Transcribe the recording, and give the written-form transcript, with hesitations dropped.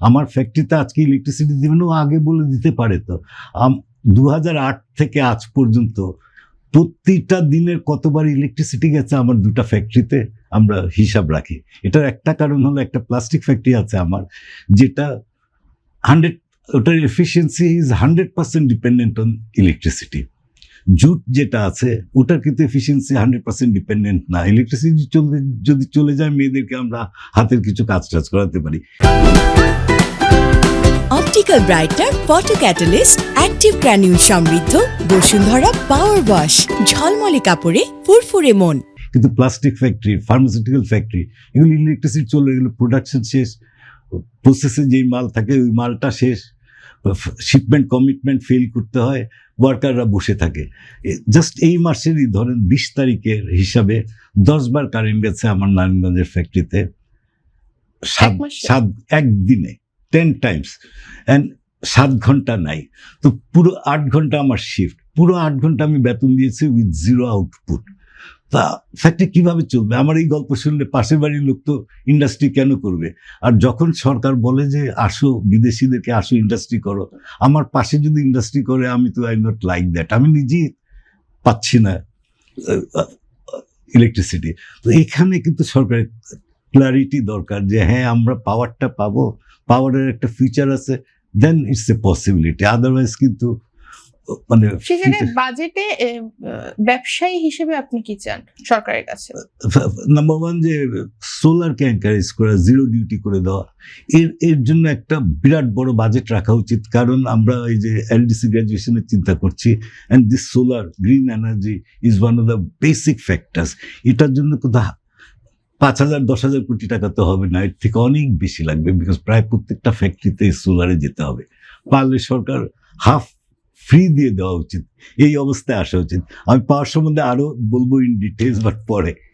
আমার ফ্যাক্টরিতে আজকে ইলেকট্রিসিটি দেবেন, ও আগে বলে দিতে পারে। তো 2008 থেকে আজ পর্যন্ত প্রতিটা দিনের কতবার ইলেকট্রিসিটি গেছে আমার 2টা ফ্যাক্টরিতে আমরা হিসাব রাখি। এটার একটা কারণ হলো একটা প্লাস্টিক ফ্যাক্টরি আছে আমার, যেটা ওটার efficiency is 100% dependent on electricity. Jute যেটা আছে ওটার কিন্তু এফিসিয়েন্সি 100% ডিপেন্ডেন্ট না। ইলেকট্রিসিটি যদি চলে যায়, মেয়েদেরকে আমরা হাতের কিছু কাজ করাতে পারি। Optical brighter photo catalyst active granule সমৃদ্ধ বসুন্ধরা পাওয়ার ওয়াশ, ঝলমলে কাপড়ে ফুরফুরে মন। কিন্তু প্লাস্টিক ফ্যাক্টরি, ফার্মাসিউটিক্যাল ফ্যাক্টরি, এগুলো ইলেকট্রিসিটি চলে গেলে প্রোডাকশন শেষ, প্রসেসে যেই মাল থাকে ওই মালটা শেষ, শিপমেন্ট কমিটমেন্ট ফেল করতে হয়, ওয়ার্কাররা বসে থাকে। জাস্ট এই মাসেরই ধরেন 20 তারিখের হিসাবে 10 বার কারেন্ট গেছে আমার নারায়ণগঞ্জের ফ্যাক্টরিতে, একদিনে 10 টাইমস, অ্যান্ড 7 ঘন্টা নাই। তো পুরো 8 ঘন্টা আমার শিফট, পুরো 8 ঘন্টা আমি বেতন দিয়েছি উইথ জিরো আউটপুট। তা ফ্যাক্টরি কিভাবে চলবে? আমার এই গল্প শুনলে পাশের বাড়ির লোক তো ইন্ডাস্ট্রি কেন করবে? আর যখন সরকার বলে যে আসো, বিদেশিদেরকে আসো ইন্ডাস্ট্রি করো, আমার পাশে যদি ইন্ডাস্ট্রি করে, আমি তো আই নট লাইক দ্যাট। আমি নিজেই পাচ্ছি না ইলেকট্রিসিটি। তো এখানে কিন্তু সরকারের ক্লারিটি দরকার যে হ্যাঁ আমরা পাওয়ারটা পাবো, পাওয়ারের একটা ফিচার আছে, দেন ইটস এ পসিবিলিটি। আদারওয়াইজ কিন্তু মানে সেখানে বাজেটে ব্যবসায়ী হিসেবে আপনি কি চান সরকারের কাছে? নাম্বার 1 যে সোলারকে এনকারেজ করা, জিরো ডিউটি করে দেওয়া, এর জন্য একটা বিরাট বড় বাজেট রাখা উচিত। কারণ আমরা এই যে এলডিসি গ্র্যাজুয়েশনের চিন্তা করছি, and this solar green energy is one of the basic factors. এটার জন্য কোথাও 5,000 10,000 কোটি টাকা তো হবে না, এর থেকে অনেক বেশি লাগবে, বিকজ প্রায় প্রত্যেকটা ফ্যাক্টরিতে সোলারে যেতে হবে। পারলে সরকার হাফ ফ্রি দিয়ে দেওয়া উচিত, এই অবস্থায় আসা উচিত। আমি পাওয়ার সম্বন্ধে আরো বলবো ইন ডিটেলস, বাট পরে।